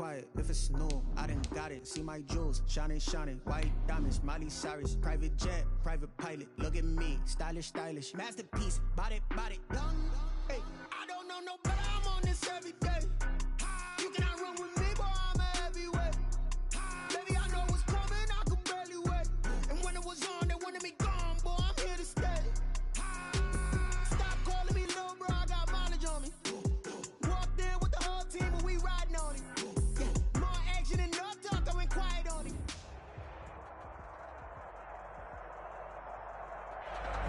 quiet if it's new. I done got it, see my jewels, shining, white diamonds, Miley Cyrus, private jet, private pilot. Look at me, stylish, masterpiece, body, young. Hey, I don't know no better, I'm on this every day. You cannot run with me, boy, I'm a heavyweight. Baby, I know what's coming, I could barely wait. And when it was on, they wanted me gone, boy, I'm here to stay. Stop calling me little bro, I got mileage on me. Walked in with the whole team, and we riding on it. Yeah, more action and no talk, I went quiet on it.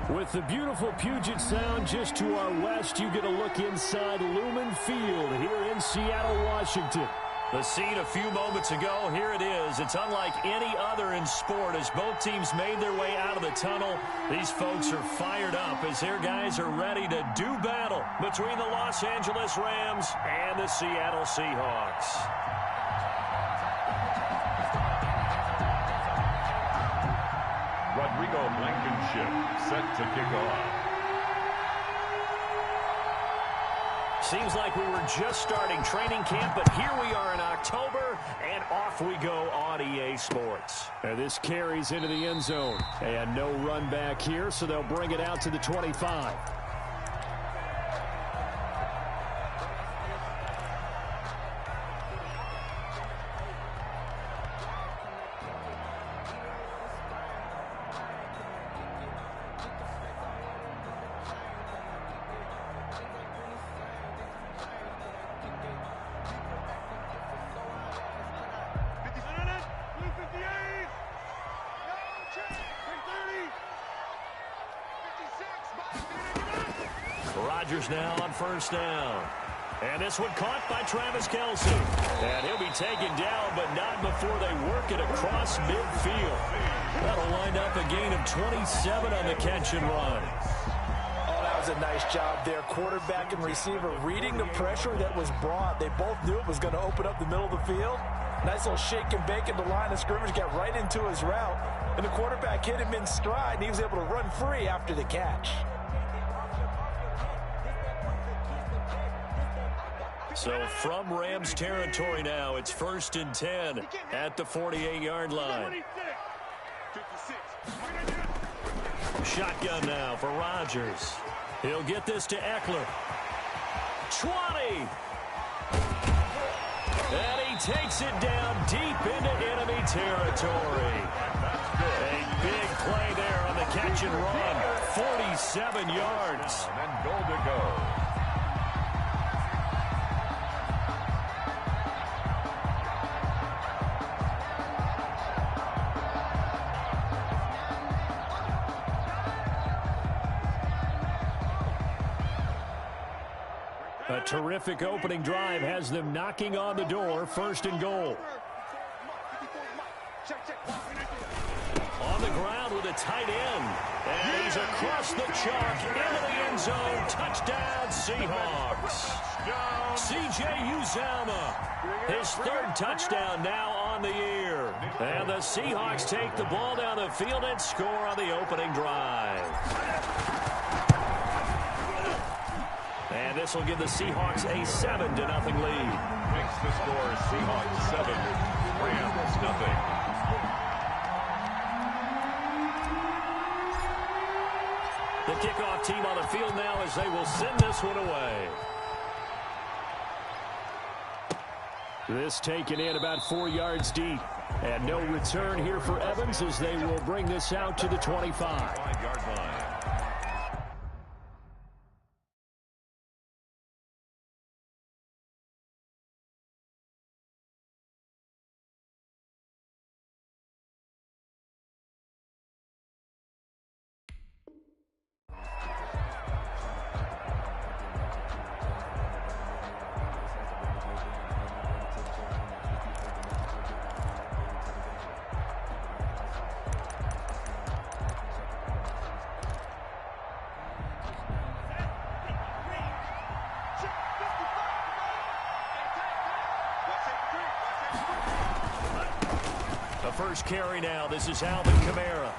With the beautiful Puget Sound just to our west, you get a look inside Lumen Field here in Seattle, Washington. The scene a few moments ago, here it is. It's unlike any other in sport as both teams made their way out of the tunnel. These folks are fired up as their guys are ready to do battle between the Los Angeles Rams and the Seattle Seahawks. Rodrigo Blankenship set to kick off. Seems like we were just starting training camp, but here we are in October, and off we go on EA Sports. And this carries into the end zone. And no run back here, so they'll bring it out to the 25. Rodgers now on first down. And this one caught by Travis Kelce. And he'll be taken down, but not before they work it across midfield. That'll wind up a gain of 27 on the catch and run. Oh, that was a nice job there. Quarterback and receiver reading the pressure that was brought. They both knew it was going to open up the middle of the field. Nice little shake and bake at the line of scrimmage, got right into his route. And the quarterback hit him in stride, and he was able to run free after the catch. So from Rams territory now, it's 1st and 10 at the 48-yard line. Shotgun now for Rodgers. He'll get this to Eckler. 20. And he takes it down deep into enemy territory. A big play there on the catch and run. 47 yards. And goal to go. A terrific opening drive has them knocking on the door. 1st and goal. On the ground with a tight end. And he's across the chalk into the end zone. Touchdown, Seahawks. C.J. Uzomah, his 3rd touchdown now on the year. And the Seahawks take the ball down the field and score on the opening drive. And this will give the Seahawks a 7-0 lead. Makes the score Seahawks 7, Rams nothing. The kickoff team on the field now as they will send this one away. This taken in about 4 yards deep. And no return here for Evans as they will bring this out to the 25. 5-yard line. First carry now. This is Alvin Kamara.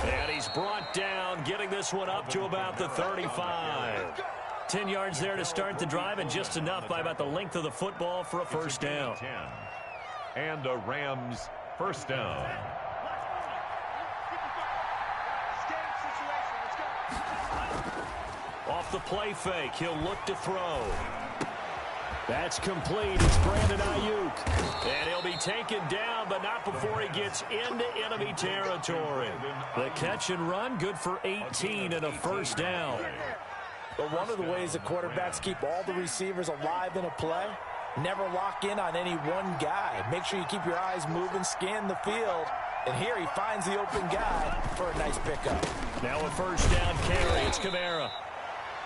And he's brought down, getting this one up to about the 35. 10 yards there to start the drive, and just enough by about the length of the football for a first down. And a Rams first down. Off the play fake, he'll look to throw. That's complete. It's Brandon Ayuk. And he'll be taken down, but not before he gets into enemy territory. The catch and run, good for 18 and a first down. But one of the ways the quarterbacks keep all the receivers alive in a play, never lock in on any one guy. Make sure you keep your eyes moving, scan the field. And here he finds the open guy for a nice pickup. Now a first down carry. It's Kamara.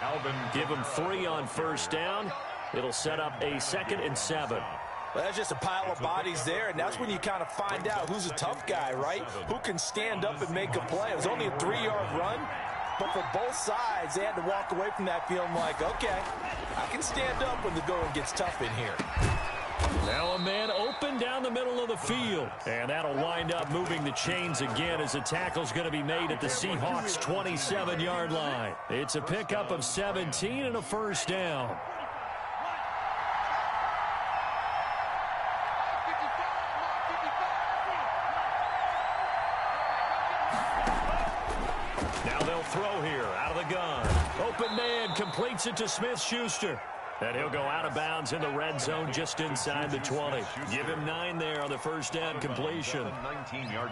Alvin, Give him 3 on first down. It'll set up a 2nd and 7. Well, that's just a pile of bodies there, and that's when you kind of find out who's a tough guy, right? Who can stand up and make a play. It was only a 3-yard run, but for both sides, they had to walk away from that feeling like, okay, I can stand up when the going gets tough in here. Now a man open down the middle of the field. And that'll wind up moving the chains again as the tackle's going to be made at the Seahawks' 27-yard line. It's a pickup of 17 and a first down. Now they'll throw here out of the gun. Open man completes it to Smith-Schuster. And he'll go out of bounds in the red zone just inside the 20. Give him 9 there on the first down completion.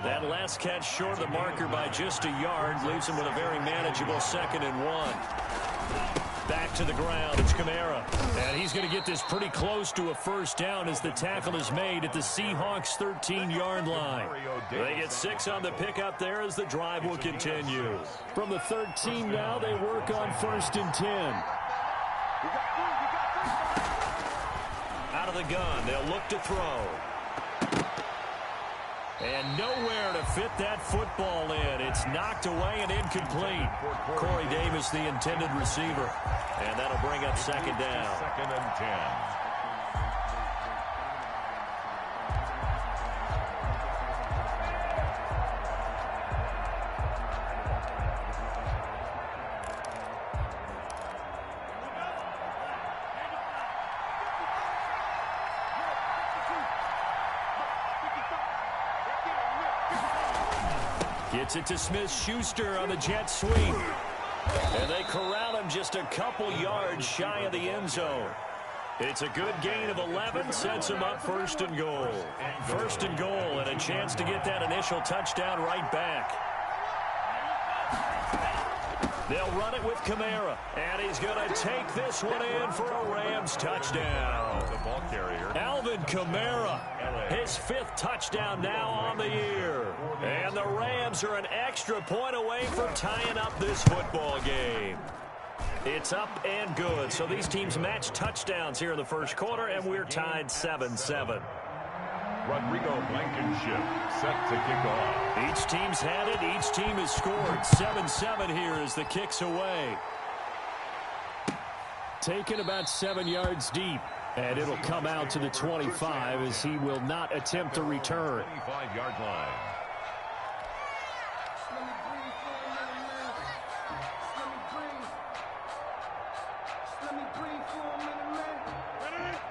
That last catch short of the marker by just a yard leaves him with a very manageable 2nd and 1. Back to the ground. It's Kamara. And he's going to get this pretty close to a first down as the tackle is made at the Seahawks' 13-yard line. They get 6 on the pickup there as the drive will continue. From the 13 now, they work on 1st and 10. Out of the gun, they'll look to throw. And nowhere to fit that football in. It's knocked away and incomplete. Corey Davis, the intended receiver. And that'll bring up 2nd down. 2nd and 10. Gets it to Smith-Schuster on the jet sweep. And they corral him just a couple yards shy of the end zone. It's a good gain of 11, sets him up 1st and goal. 1st and goal and a chance to get that initial touchdown right back. They'll run it with Kamara. And he's going to take this one in for a Rams touchdown. The ball carrier. Alvin Kamara, his 5th touchdown now on the year. And the Rams are an extra point away from tying up this football game. It's up and good. So these teams match touchdowns here in the first quarter, and we're tied 7-7. Rodrigo Blankenship set to kick off. Each team's had it. Each team has scored. 7-7 here as the kick's away. Taken about 7 yards deep. And it'll come out to the 25 as he will not attempt to return. 25-yard line.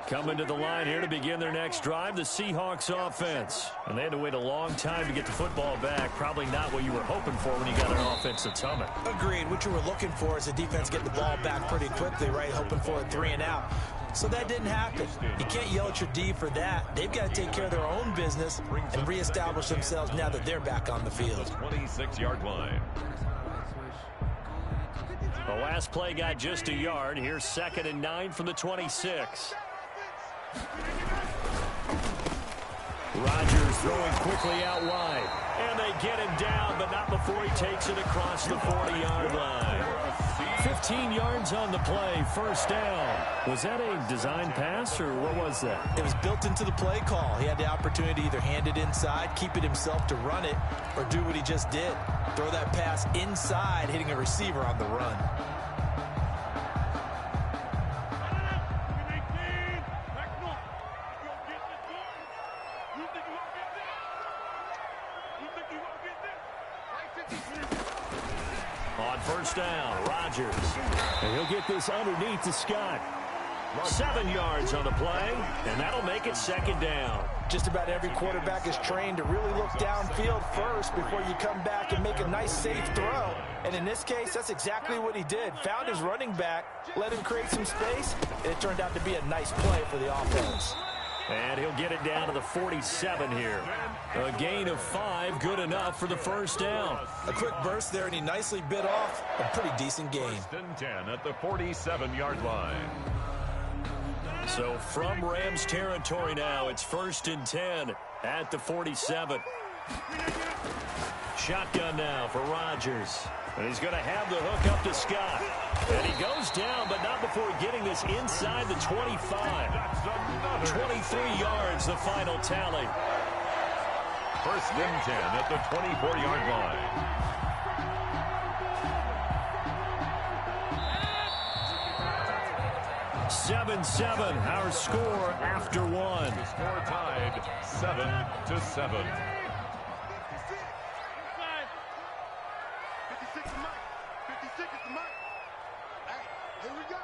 Coming to the line here to begin their next drive, the Seahawks offense. And they had to wait a long time to get the football back. Probably not what you were hoping for when you got an offense that's humming. Agreed. What you were looking for is the defense getting the ball back pretty quickly, right? Hoping for a 3 and out. So that didn't happen. You can't yell at your D for that. They've got to take care of their own business and reestablish themselves now that they're back on the field. 26-yard line. The last play got just a yard. Here's 2nd and 9 from the 26. Rodgers throwing quickly out wide. And they get him down, but not before he takes it across the 40-yard line. 15 yards on the play, first down. Was that a design pass, or what was that? It was built into the play call. He had the opportunity to either hand it inside, keep it himself to run it, or do what he just did. Throw that pass inside, hitting a receiver on the run. On first down, Rodgers. And he'll get this underneath to Scott. 7 yards on the play, and that'll make it second down. Just about every quarterback is trained to really look downfield first before you come back and make a nice, safe throw. And in this case, that's exactly what he did. Found his running back, let him create some space, and it turned out to be a nice play for the offense. And he'll get it down to the 47 here. A gain of 5, good enough for the first down. A quick burst there, and he nicely bit off a pretty decent gain. First and 10 at the 47-yard line. So from Rams territory now, it's 1st and 10 at the 47. Shotgun now for Rodgers. And he's going to have the hook up to Scott. And he goes down, but not before getting this inside the 25. 23 yards, the final tally. 1st and 10 at the 24-yard line. 7-7, our score after 1. The score tied 7-7. 56 is Mike. 56 is the Mike. Hey, here we go.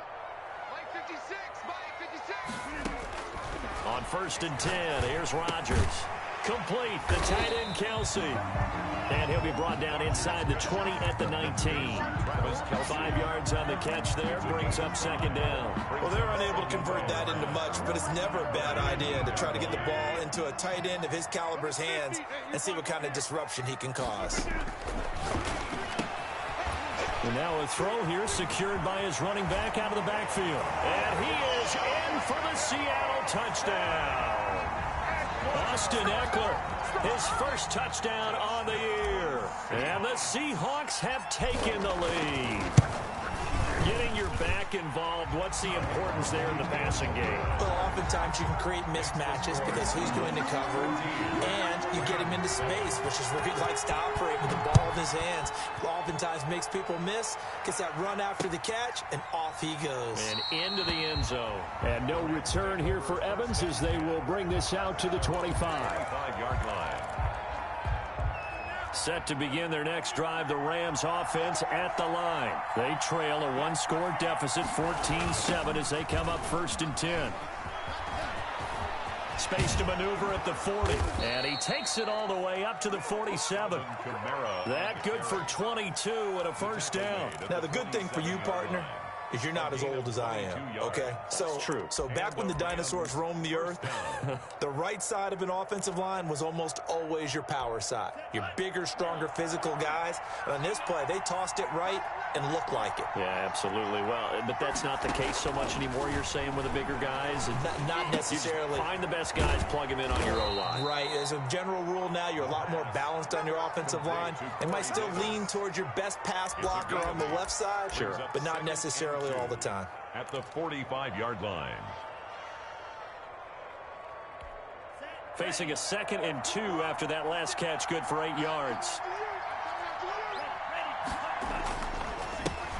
Mike 56. Mike 56. On 1st and 10, here's Rodgers. Complete, the tight end Kelsey. And he'll be brought down inside the 20 at the 19. 5 yards on the catch there, brings up second down. Well, they're unable to convert that into much, but it's never a bad idea to try to get the ball into a tight end of his caliber's hands and see what kind of disruption he can cause. And now a throw here secured by his running back out of the backfield. And he is in for the Seattle touchdown. Austin Eckler, his first touchdown on the year. And the Seahawks have taken the lead. Getting your back involved, what's the importance there in the passing game? Well, oftentimes you can create mismatches because who's going to cover, and you get him into space, which is where he likes to operate with the ball in his hands. Oftentimes makes people miss, gets that run after the catch, and off he goes. And into the end zone. And no return here for Evans as they will bring this out to the 25. 5-yard line. Set to begin their next drive, the Rams offense at the line. They trail a one-score deficit, 14-7, as they come up 1st and 10. Space to maneuver at the 40. And he takes it all the way up to the 47. That good for 22 and a first down. Now, the good thing for you, partner, is you're not as old as I am, okay? So back when the dinosaurs roamed the earth, the right side of an offensive line was almost always your power side. Your bigger, stronger, physical guys. And on this play, they tossed it right and looked like it. Yeah, absolutely. Well, but that's not the case so much anymore, you're saying, with the bigger guys? Not necessarily. You find the best guys, plug them in on your O-line. Right. As a general rule now, you're a lot more balanced on your offensive line. It might still lean towards your best pass blocker on the left side, sure, but not necessarily all the time. At the 45-yard line. Facing a 2nd and 2 after that last catch, good for 8 yards.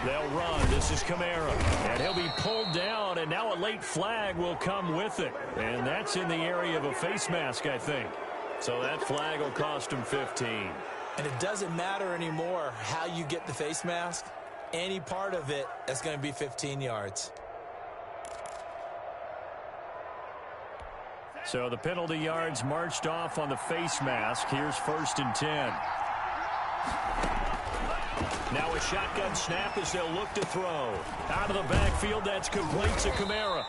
They'll run. This is Kamara. And he'll be pulled down, and now a late flag will come with it. And that's in the area of a face mask, I think. So that flag will cost him 15. And it doesn't matter anymore how you get the face mask. Any part of it, that's going to be 15 yards. So the penalty yards marched off on the face mask. Here's 1st and 10. Now a shotgun snap as they'll look to throw. Out of the backfield, that's complete to Kamara.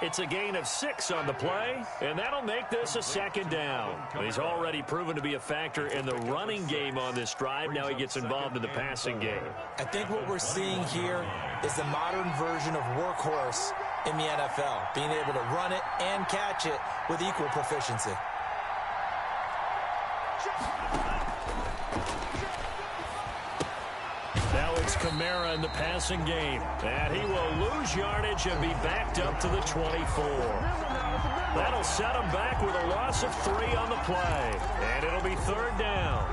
It's a gain of 6 on the play, and that'll make this a 2nd down. He's already proven to be a factor in the running game on this drive. Now he gets involved in the passing game. I think what we're seeing here is the modern version of workhorse in the NFL, being able to run it and catch it with equal proficiency. Now it's Kamara in the passing game. And he will lose yardage and be backed up to the 24. That'll set him back with a loss of 3 on the play. And it'll be 3rd down.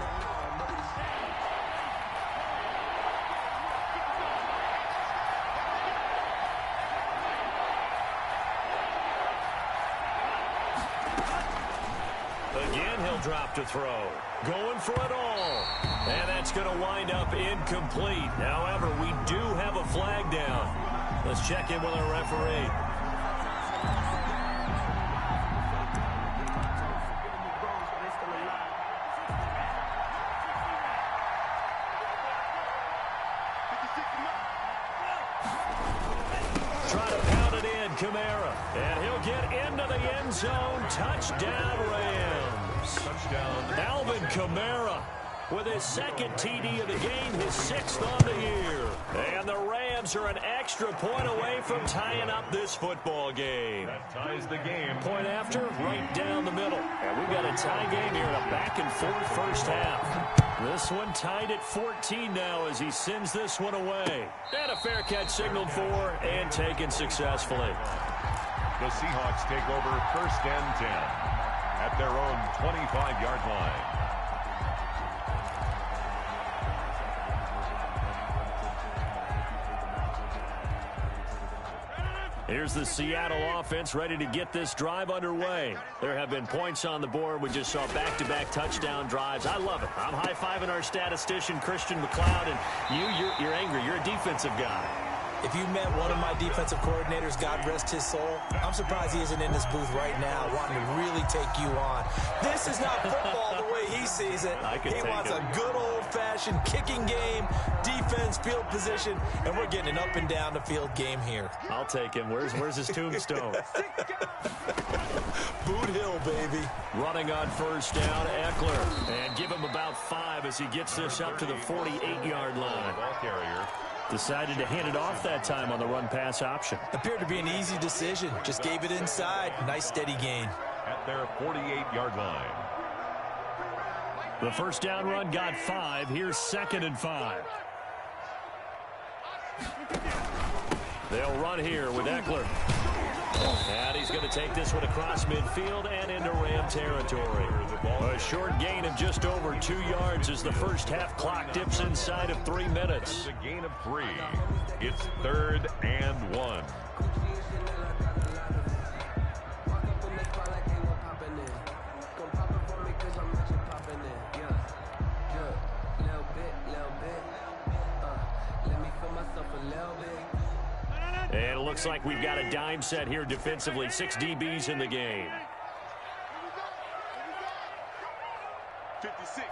Again, he'll drop to throw. going for it all. And that's going to wind up incomplete. However, we do have a flag down. Let's check in with our referee. Try to pound it in, Kamara. And he'll get into the end zone. Touchdown, Rams. Touchdown. Alvin Kamara with his second TD of the game, his 6th on the year. And the Rams are an extra point away from tying up this football game. That ties the game. Point after, right down the middle. And we've got a tie game here in a back-and-forth first half. This one tied at 14 now as he sends this one away. And a fair catch signaled for and taken successfully. The Seahawks take over 1st and 10 at their own 25-yard line. Here's the Seattle offense ready to get this drive underway. There have been points on the board. We just saw back-to-back touchdown drives. I love it. I'm high-fiving our statistician, Christian McLeod, and you're angry. You're a defensive guy. If you met one of my defensive coordinators, God rest his soul, I'm surprised he isn't in this booth right now wanting to really take you on. This is not football the way he sees it. He wants a good old-fashioned kicking game, defense, field position, and we're getting an up-and-down-the-field game here. I'll take him. Where's his tombstone? Boot Hill, baby. Running on 1st down, Eckler. And give him about 5 as he gets this up to the 48-yard line. Ball carrier. Decided to hand it off that time on the run-pass option. Appeared to be an easy decision. Just gave it inside. Nice, steady gain. At their 48-yard line. The first down run got 5. Here's 2nd and 5. They'll run here with Eckler. And he's going to take this one across midfield and into Ram territory. A short gain of just over 2 yards as the first half clock dips inside of 3 minutes. It's a gain of 3. It's 3rd and 1. And it looks like we've got a dime set here defensively. 6 DBs in the game. 56.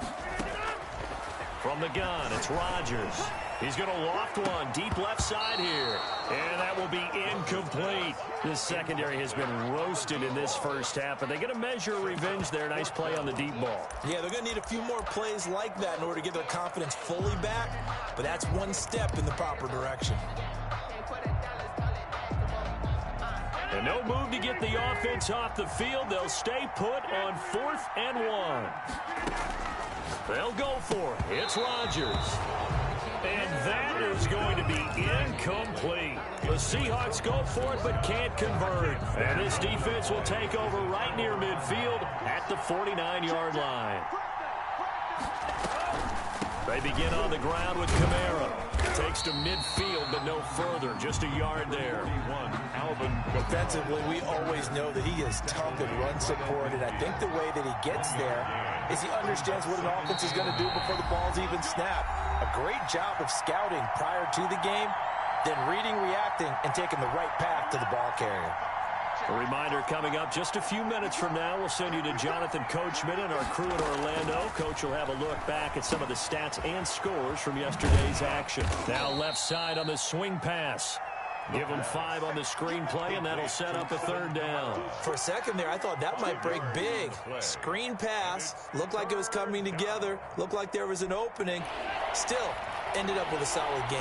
From the gun, it's Rodgers. He's going to loft one deep left side here. And that will be incomplete. This secondary has been roasted in this first half. Are they going to measure revenge there? Nice play on the deep ball. Yeah, they're going to need a few more plays like that in order to get their confidence fully back. But that's one step in the proper direction. And no move to get the offense off the field. They'll stay put on 4th and 1. They'll go for it. It's Rodgers. And that is going to be incomplete. The Seahawks go for it but can't convert. And this defense will take over right near midfield at the 49-yard line. They begin on the ground with Kamara. Takes to midfield, but no further. Just a yard there. Alvin. Defensively, we always know that he is tough and run support, and I think the way that he gets there is he understands what an offense is going to do before the ball's even snapped. A great job of scouting prior to the game, then reading, reacting, and taking the right path to the ball carrier. A reminder coming up just a few minutes from now. We'll send you to Jonathan Coachman and our crew in Orlando. Coach will have a look back at some of the stats and scores from yesterday's action. Now left side on the swing pass. Give him 5 on the screen play, and that'll set up a 3rd down. For a second there, I thought that might break big. Screen pass. Looked like it was coming together. Looked like there was an opening. Still, ended up with a solid game.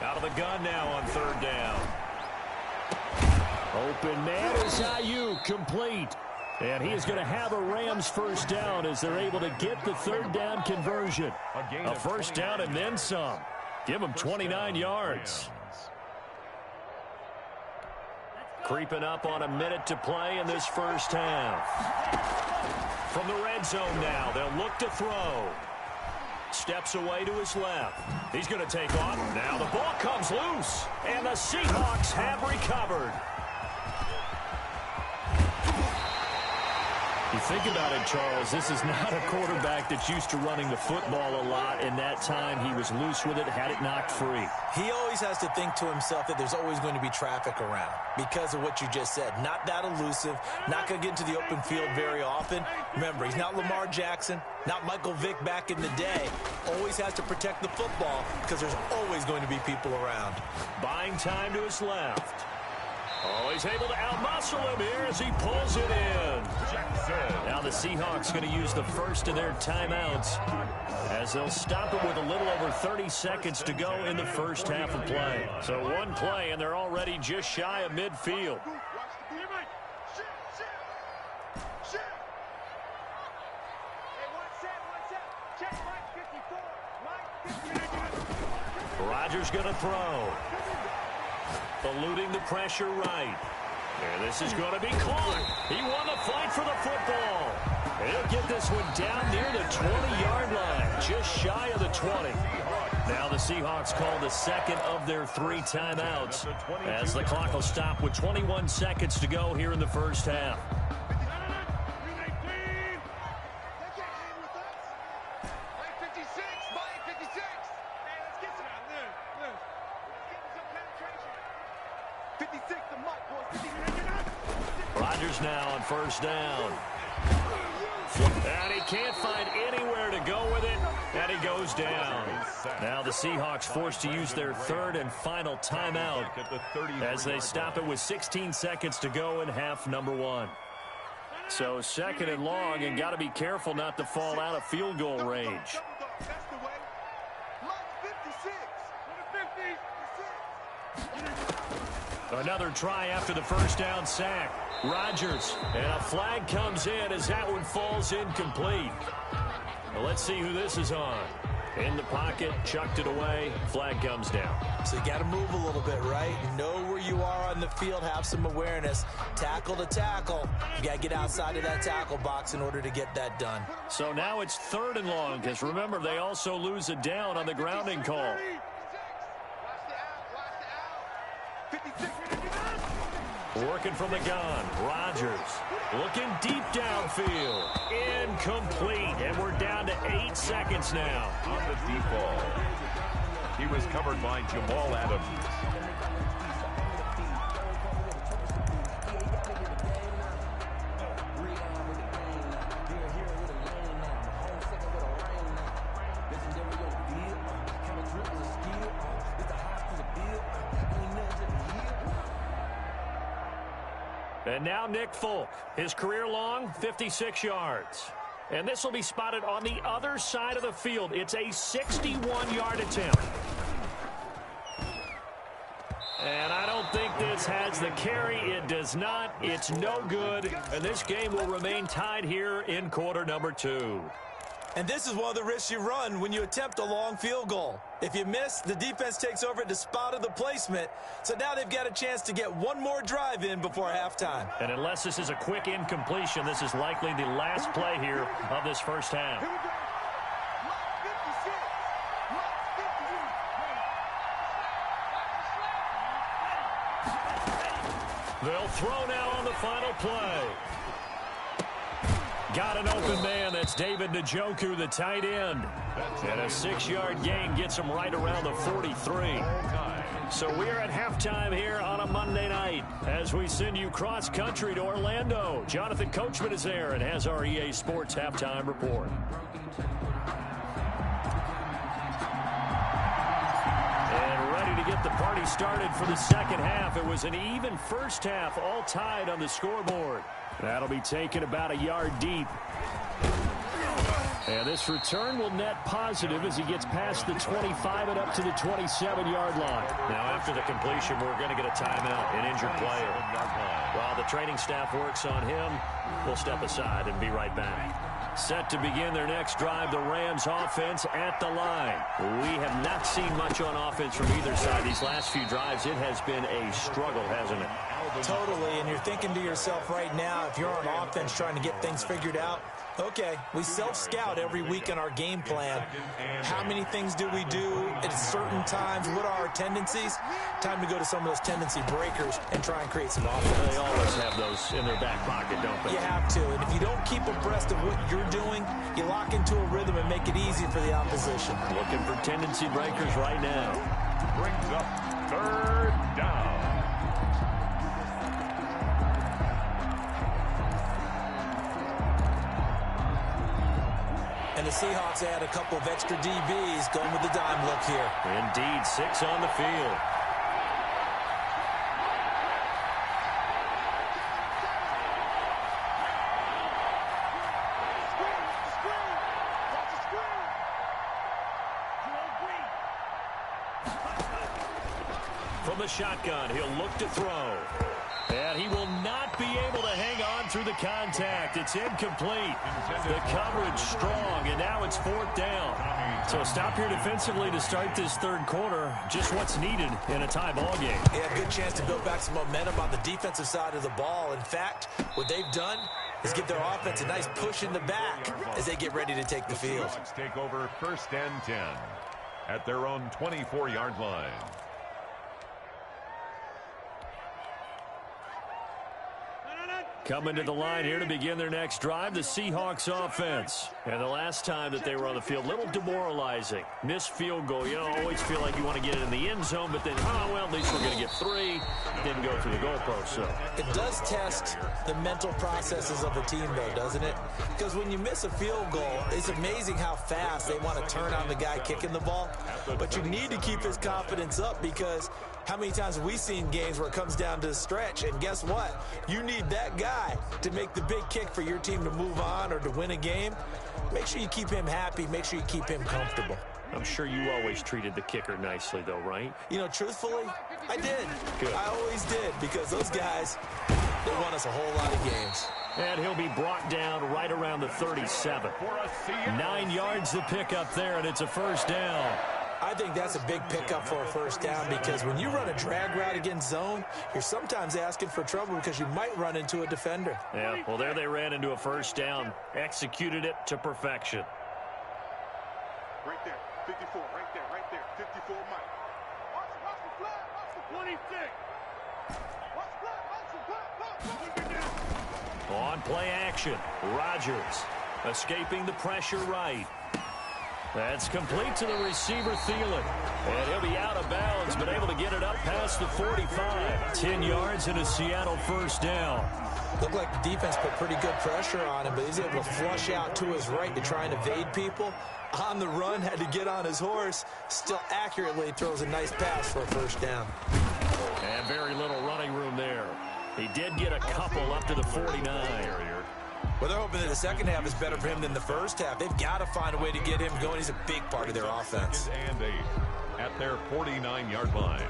Out of the gun now on 3rd down. Open man is Ayuk, complete. And he is going to have a Rams first down as they're able to get the 3rd down conversion. A first down and then some. Give them 29 yards. Creeping up on a minute to play in this first half. From the red zone now, they'll look to throw. steps away to his left. He's going to take off. Now the ball comes loose, and the Seahawks have recovered. You think about it, Charles, this is not a quarterback that's used to running the football a lot. In that time, he was loose with it, had it knocked free. He always has to think to himself that there's always going to be traffic around because of what you just said. Not that elusive, not going to get into the open field very often. Remember, he's not Lamar Jackson, not Michael Vick back in the day. Always has to protect the football because there's always going to be people around. Buying time to his left. Oh, he's able to outmuscle him here as he pulls it in. Now the Seahawks going to use the first of their timeouts as they'll stop it with a little over 30 seconds to go in the first half of play. So one play, and they're already just shy of midfield. Rodgers going to throw. Eluding the pressure right. And this is going to be caught. He won the fight for the football. And he'll get this one down near the 20-yard line, just shy of the 20. Now the Seahawks call the second of their 3 timeouts as the clock will stop with 21 seconds to go here in the first half. Rodgers now on first down. And he can't find anywhere to go with it, and he goes down. Now the Seahawks forced to use their third and final timeout as they stop it with 16 seconds to go in half number 1. So second and long, and got to be careful not to fall out of field goal range. Another try after the first down sack. Rodgers, and a flag comes in as that one falls incomplete. Well, let's see who this is on. In the pocket, chucked it away, flag comes down. So you got to move a little bit, right? Know where you are on the field, have some awareness. Tackle to tackle. You got to get outside of that tackle box in order to get that done. So now it's third and long, because remember, they also lose a down on the grounding call. Working from the gun, Rodgers looking deep downfield, incomplete, and we're down to 8 seconds now. On the deep ball, he was covered by Jamal Adams. And now Nick Folk, his career long, 56 yards. And this will be spotted on the other side of the field. It's a 61-yard attempt. And I don't think this has the carry. It does not. It's no good. And this game will remain tied here in quarter number 2. And this is one of the risks you run when you attempt a long field goal. If you miss, the defense takes over at the spot of the placement. So now they've got a chance to get one more drive in before halftime. And unless this is a quick incompletion, this is likely the last play here of this first half. They'll throw now on the final play. Got an open man. That's David Njoku, the tight end. And a 6-yard gain gets him right around the 43. So we're at halftime here on a Monday night as we send you cross-country to Orlando. Jonathan Coachman is there and has our EA Sports halftime report. And ready to get the party started for the second half. It was an even first half, all tied on the scoreboard. That'll be taken about a yard deep. And this return will net positive as he gets past the 25 and up to the 27-yard line. Now, after the completion, we're going to get a timeout, an injured player. While the training staff works on him, we'll step aside and be right back. Set to begin their next drive, the Rams offense at the line. We have not seen much on offense from either side. These last few drives, it has been a struggle, hasn't it? Totally, and you're thinking to yourself right now, if you're on offense trying to get things figured out, okay, we self-scout every week in our game plan. How many things do we do at certain times? What are our tendencies? Time to go to some of those tendency breakers and try and create some offense. They always have those in their back pocket, don't they? You have to, and if you don't keep abreast of what you're doing, you lock into a rhythm and make it easy for the opposition. Looking for tendency breakers right now. Brings up third down. And the Seahawks add a couple of extra DBs going with the dime look here. Indeed, 6 on the field. From the shotgun, he'll look to throw. And he will not be able to hang on through the contact. It's incomplete. The coverage strong, and now it's 4th down. So stop here defensively to start this third quarter. Just what's needed in a tie ball game. Yeah, good chance to build back some momentum on the defensive side of the ball. In fact, what they've done is give their offense a nice push in the back as they get ready to take the field. Seahawks take over 1st and 10 at their own 24-yard line. Coming to the line here to begin their next drive, the Seahawks offense. And the last time that they were on the field, a little demoralizing. Missed field goal. You know, always feel like you want to get it in the end zone, but then, oh, well, at least we're going to get 3. Didn't go through the goalpost, so. It does test the mental processes of a team, though, doesn't it? Because when you miss a field goal, it's amazing how fast they want to turn on the guy kicking the ball. But you need to keep his confidence up because how many times have we seen games where it comes down to the stretch, and guess what? You need that guy to make the big kick for your team to move on or to win a game. Make sure you keep him happy. Make sure you keep him comfortable. I'm sure you always treated the kicker nicely, though, right? You know, truthfully, I did. Good. I always did because those guys, they won us a whole lot of games. And he'll be brought down right around the 37. 9 yards to pick up there, and it's a 1st down. I think that's a big pickup for a 1st down because when you run a drag route against zone, you're sometimes asking for trouble because you might run into a defender. Yeah, well, there they ran into a 1st down. Executed it to perfection. Right there, 54, right there, 54, Mike. Watch the flag, watch the 26. Watch the flag, watch the On play action, Rodgers escaping the pressure right. That's complete to the receiver, Thielen. And he'll be out of bounds, but able to get it up past the 45. 10 yards and a Seattle 1st down. Looked like the defense put pretty good pressure on him, but he's able to flush out to his right to try and evade people. On the run, had to get on his horse. Still accurately throws a nice pass for a 1st down. And very little running room there. He did get a couple up to the 49. Well, they're hoping that the second half is better for him than the first half. They've got to find a way to get him going. He's a big part of their offense. 2nd and 8 at their 49-yard line.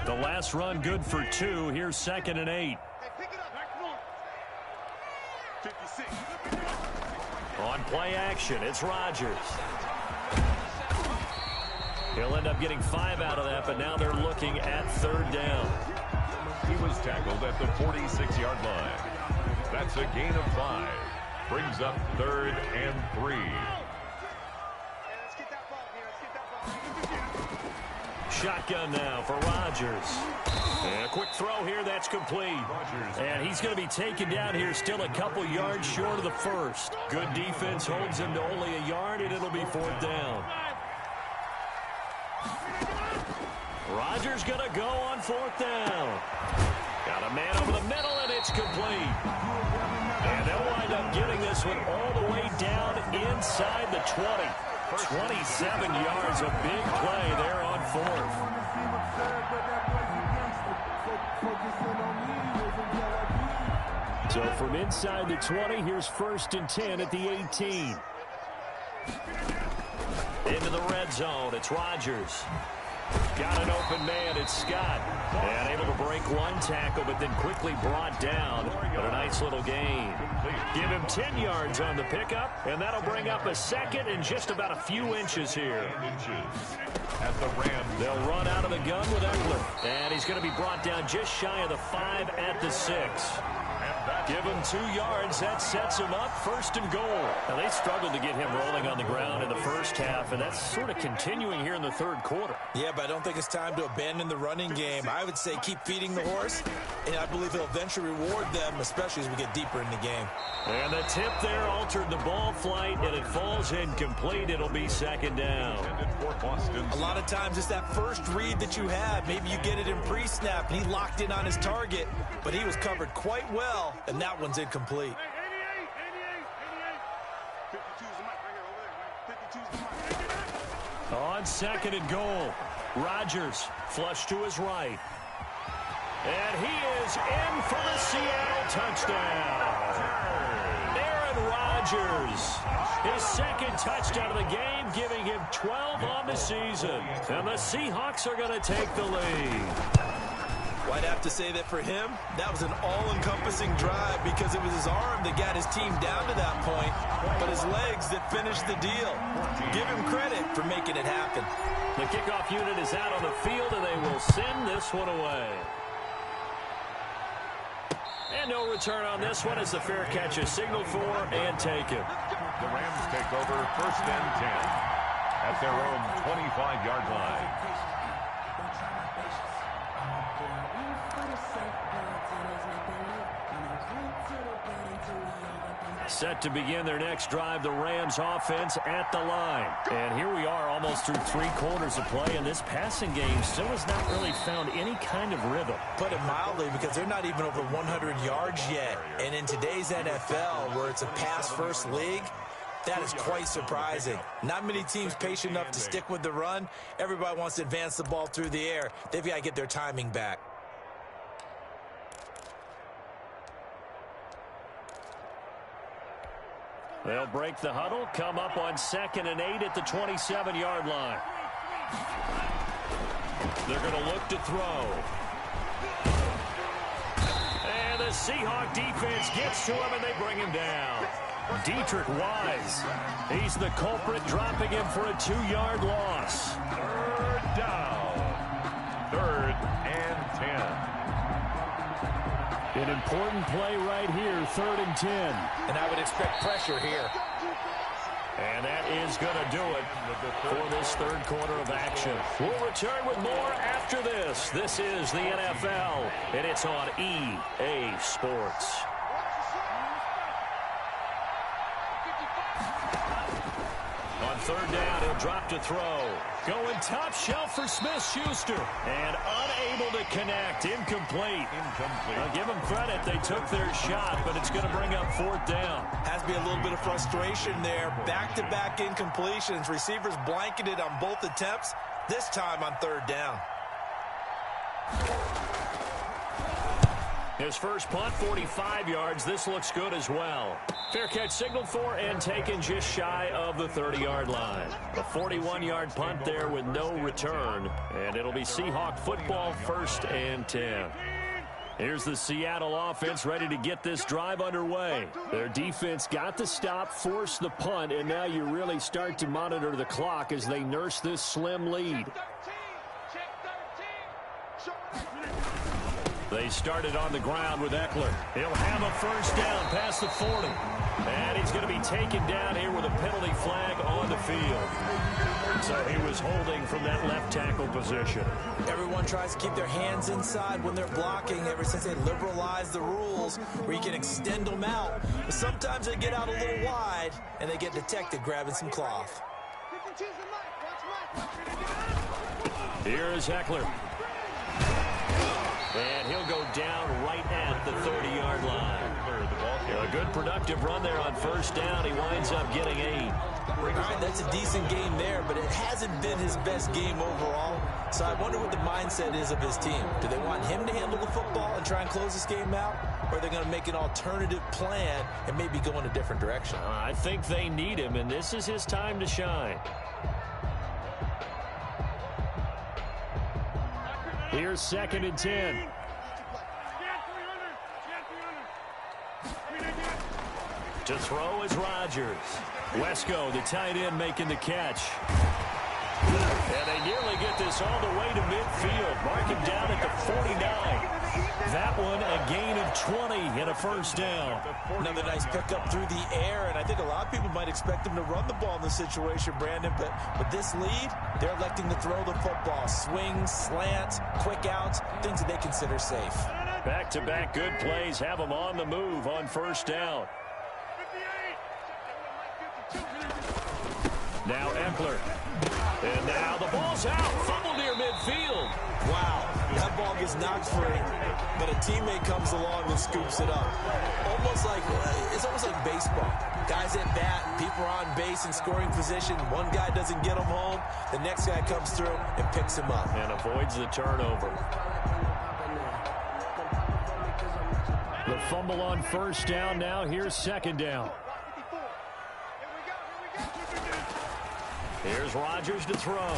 The last run good for 2. Here's 2nd and 8. Hey, pick it up. Come on. 56. On play action, it's Rodgers. He'll end up getting 5 out of that, but now they're looking at 3rd down. He was tackled at the 46-yard line. That's a gain of 5. Brings up 3rd and 3. Let's get that ball here. Let's get that ball. Shotgun now for Rodgers. And a quick throw here, that's complete. And he's going to be taken down here, still a couple yards short of the 1st. Good defense holds him to only a yard, and it'll be 4th down. Rodgers going to go on 4th down. Got a man over the middle, and it's complete. And they'll wind up getting this one all the way down inside the 20. 27 yards, a big play there on 4th. So from inside the 20, here's 1st and 10 at the 18. Into the red zone, it's Rodgers. Got an open man, it's Scott. And able to break break one tackle, but then quickly brought down. But a nice little gain. Give him 10 yards on the pickup, and that'll bring up a second and just about a few inches here. At the Rams. They'll run out of the gun with Eckler. And he's going to be brought down just shy of the 5 at the 6. Give him 2 yards. That sets him up 1st and goal. Now, they struggled to get him rolling on the ground in the first half, and that's sort of continuing here in the third quarter. Yeah, but I don't think it's time to abandon the running game. I would say keep feeding the horse, and I believe he'll eventually reward them, especially as we get deeper in the game. And the tip there altered the ball flight, and it falls incomplete. It'll be 2nd down. A lot of times it's that first read that you have. Maybe you get it in pre-snap, and he locked in on his target, but he was covered quite well, and that one's incomplete. On 2nd and goal, Rodgers flush to his right. And he is in for the Seattle touchdown. Aaron Rodgers, his 2nd touchdown of the game, giving him 12 on the season. And the Seahawks are going to take the lead. Well, I'd have to say that for him, that was an all-encompassing drive because it was his arm that got his team down to that point, but his legs that finished the deal. Give him credit for making it happen. The kickoff unit is out on the field, and they will send this one away. And no return on this one as the fair catch is signaled for and taken. The Rams take over 1st and 10 at their own 25-yard line. Set to begin their next drive, the Rams offense at the line. And here we are almost through 3 quarters of play, and this passing game still has not really found any kind of rhythm. Put it mildly, because they're not even over 100 yards yet. And in today's NFL, where it's a pass-first league, that is quite surprising. Not many teams patient enough to stick with the run. Everybody wants to advance the ball through the air. They've got to get their timing back. They'll break the huddle, come up on 2nd and 8 at the 27-yard line. They're going to look to throw. And the Seahawk defense gets to him, and they bring him down. Deatrich Wise, he's the culprit, dropping him for a 2-yard loss. 3rd down. 3rd and 10. An important play right here, 3rd and 10. And I would expect pressure here. And that is going to do it for this third quarter of action. We'll return with more after this. This is the NFL, and it's on EA Sports. On 3rd down, he'll drop to throw. Going top shelf for Smith-Schuster. And unable to connect. Incomplete. I'll give them credit. They took their shot, but it's going to bring up 4th down. Has to be a little bit of frustration there. Back-to-back incompletions. Receivers blanketed on both attempts. This time on 3rd down. His first punt, 45 yards. This looks good as well. Fair catch signaled for and taken just shy of the 30-yard line. A 41-yard punt there with no return. And it'll be Seahawk football, 1st and 10. Here's the Seattle offense ready to get this drive underway. Their defense got the stop, forced the punt, and now you really start to monitor the clock as they nurse this slim lead. They started on the ground with Eckler. He'll have a 1st down past the 40. And he's going to be taken down here with a penalty flag on the field. So he was holding from that left tackle position. Everyone tries to keep their hands inside when they're blocking ever since they liberalized the rules where you can extend them out. But sometimes they get out a little wide and they get detected grabbing some cloth. Here is Eckler. And he'll go down right at the 30-yard line. A good productive run there on 1st down. He winds up getting 8. All right, that's a decent game there, but it hasn't been his best game overall. So I wonder what the mindset is of his team. Do they want him to handle the football and try and close this game out? Or are they going to make an alternative plan and maybe go in a different direction? I think they need him, and this is his time to shine. Here's 2nd and 10. To throw is Rodgers. Wesco, the tight end, making the catch. And they nearly get this all the way to midfield. Mark him down at the 49. That one a gain of 20 and a first down. Another nice pickup through the air, and I think a lot of people might expect them to run the ball in this situation, Brandon, but with this lead, they're electing to throw the football. Swings, slants, quick outs, things that they consider safe. Back-to-back good plays have them on the move on first down. Now Eckler. And now the ball's out. Fumble near midfield. Wow, that ball gets knocked free, but a teammate comes along and scoops it up. It's almost like baseball. Guys at bat, people are on base in scoring position. One guy doesn't get him home. The next guy comes through and picks him up. And avoids the turnover. The fumble on first down. Now here's second down. Here's Rodgers to throw.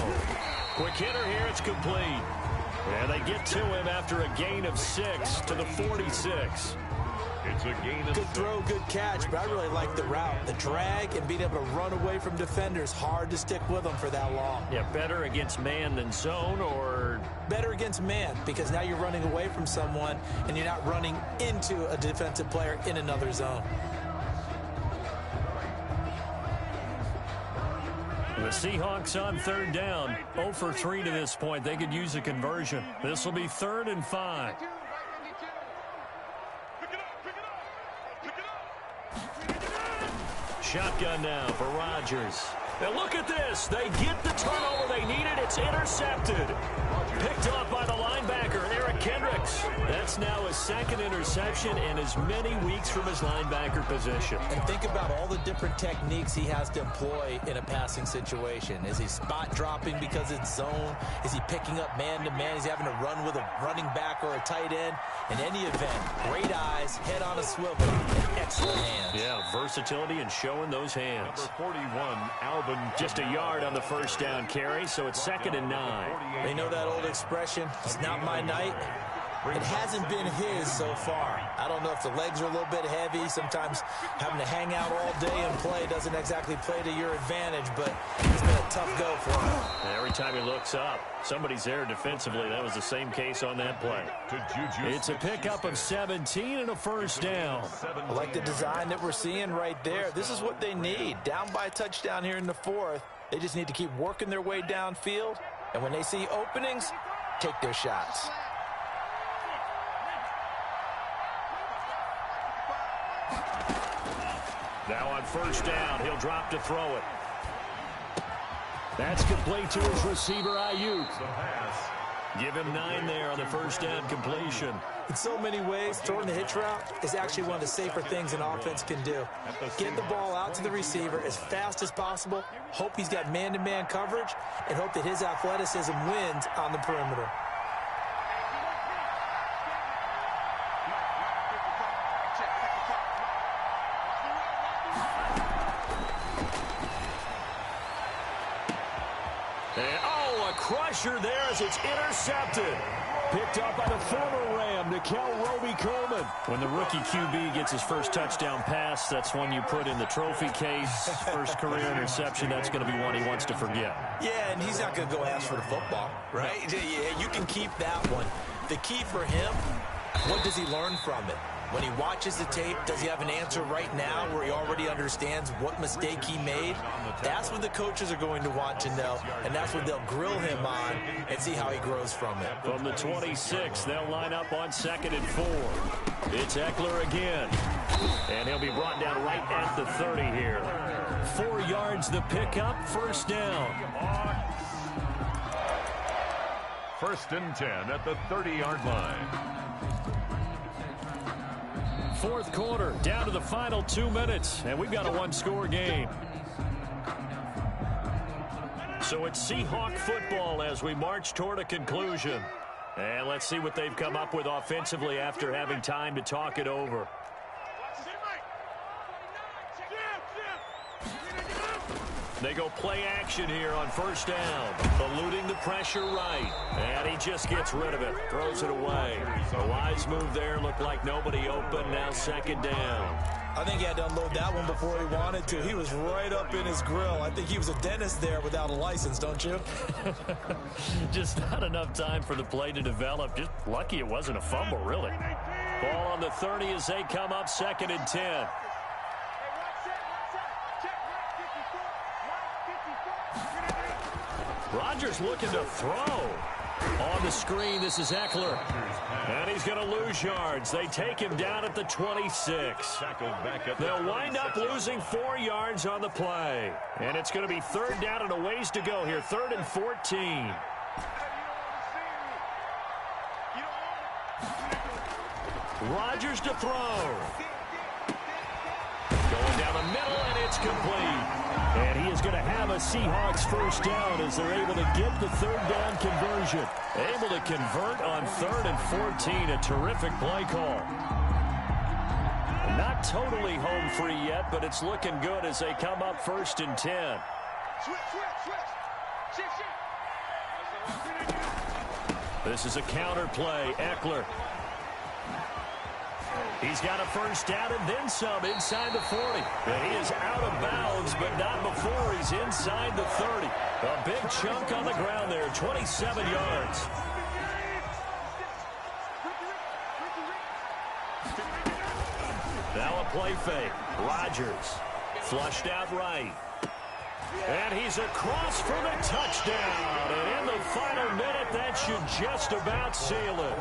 Quick hitter here. It's complete. And they get to him after a gain of 6 to the 46. It's a gain of good throw, good catch, but I really like the route. The drag and being able to run away from defenders. Hard to stick with them for that long. Yeah, better against man than zone, or? Better against man, because now you're running away from someone and you're not running into a defensive player in another zone. The Seahawks on third down. 0 for 3 to this point. They could use a conversion. This will be 3rd and 5. Shotgun now for Rodgers. And look at this. They get the turnover they needed. It's intercepted. Picked off by the linebacker, Eric Kendricks. That's now his 2nd interception in as many weeks from his linebacker position. And think about all the different techniques he has to employ in a passing situation. Is he spot dropping because it's zone? Is he picking up man-to-man? Is he having to run with a running back or a tight end? In any event, great eyes, head on a swivel, and excellent hands. Yeah, versatility and showing those hands. Number 41, Alvin. Just a yard on the first down carry, so it's 2nd and 9. They know that old expression, it's not my night. It hasn't been his so far. I don't know if the legs are a little bit heavy. Sometimes having to hang out all day and play doesn't exactly play to your advantage, but it's been a tough go for him. And every time he looks up, somebody's there defensively. That was the same case on that play. It's a pickup of 17 and a first down. I like the design that we're seeing right there. This is what they need. Down by a touchdown here in the 4th. They just need to keep working their way downfield. And when they see openings, take their shots. Now on first down, he'll drop to throw it. That's complete to his receiver, Ayuk. Give him 9 there on the first down completion. In so many ways, throwing the hitch route is actually one of the safer things an offense can do. Get the ball out to the receiver as fast as possible, hope he's got man-to-man coverage, and hope that his athleticism wins on the perimeter. Crusher there as it's intercepted. Picked up by the former Ram, Nickel Roby-Coleman. When the rookie QB gets his first touchdown pass, that's one you put in the trophy case. First career interception, that's going to be one he wants to forget. Yeah, and he's not going to go ask for the football, right? Yeah, you can keep that one. The key for him, what does he learn from it? When he watches the tape, does he have an answer right now where he already understands what mistake he made? That's what the coaches are going to want to know, and that's what they'll grill him on and see how he grows from it. From the 26, they'll line up on 2nd and 4. It's Eckler again, and he'll be brought down right at the 30 here. 4 yards the pickup, first down. 1st and 10 at the 30-yard line. 4th quarter, down to the final 2 minutes, and we've got a 1-score game. So it's Seahawk football as we march toward a conclusion. And let's see what they've come up with offensively after having time to talk it over. They go play action here on first down. Eluding the pressure right. And he just gets rid of it. Throws it away. A wise move there. Looked like nobody open. Now 2nd down. I think he had to unload that one before he wanted to. He was right up in his grill. I think he was a dentist there without a license, don't you? Just not enough time for the play to develop. Just lucky it wasn't a fumble, really. Ball on the 30 as they come up 2nd and 10. Rodgers looking to throw. On the screen, this is Eckler. And he's going to lose yards. They take him down at the 26. They'll wind up losing 4 yards on the play. And it's going to be 3rd down and a ways to go here. 3rd and 14. Rodgers to throw. Going down the middle, and it's complete. And he is going to have a Seahawks 1st down as they're able to get the 3rd down conversion. Able to convert on 3rd and 14. A terrific play call. Not totally home free yet, but it's looking good as they come up 1st and 10. This is a counter play. Eckler. He's got a 1st down and then some inside the 40. And he is out of bounds, but not before he's inside the 30. A big chunk on the ground there, 27 yards. Now a play fake. Rodgers flushed out right. And he's across for the touchdown. And in the final minute, that should just about seal it.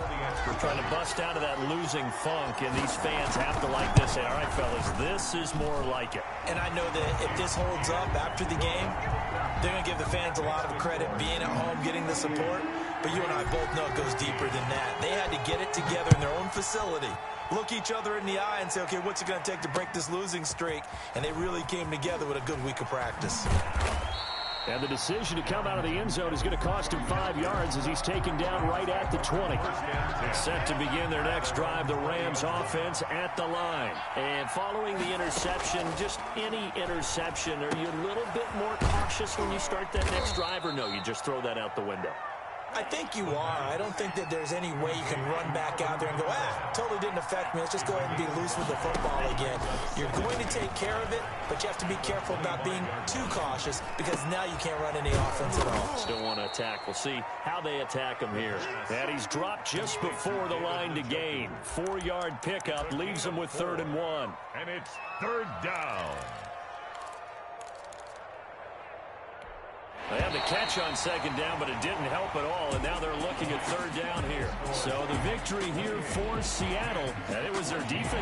We're trying to bust out of that losing funk, and these fans have to like this. Say, all right, fellas, this is more like it. And I know that if this holds up after the game, they're going to give the fans a lot of credit being at home, getting the support. But you and I both know it goes deeper than that. They had to get it together in their own facility, look each other in the eye and say, okay, what's it going to take to break this losing streak? And they really came together with a good week of practice. And the decision to come out of the end zone is going to cost him 5 yards as he's taken down right at the 20. Set to begin their next drive, the Rams offense at the line. And following the interception, just any interception, are you a little bit more cautious when you start that next drive, or no, you just throw that out the window? I think you are. I don't think that there's any way you can run back out there and go, totally didn't affect me. Let's just go ahead and be loose with the football again. You're going to take care of it, but you have to be careful about being too cautious because now you can't run any offense at all. Still want to attack. We'll see how they attack him here. And he's dropped just before the line to gain. 4-yard pickup leaves him with 3rd and 1. And it's 3rd down. They had the catch on 2nd down, but it didn't help at all, and now they're looking at 3rd down here. So the victory here for Seattle, and it was their defense.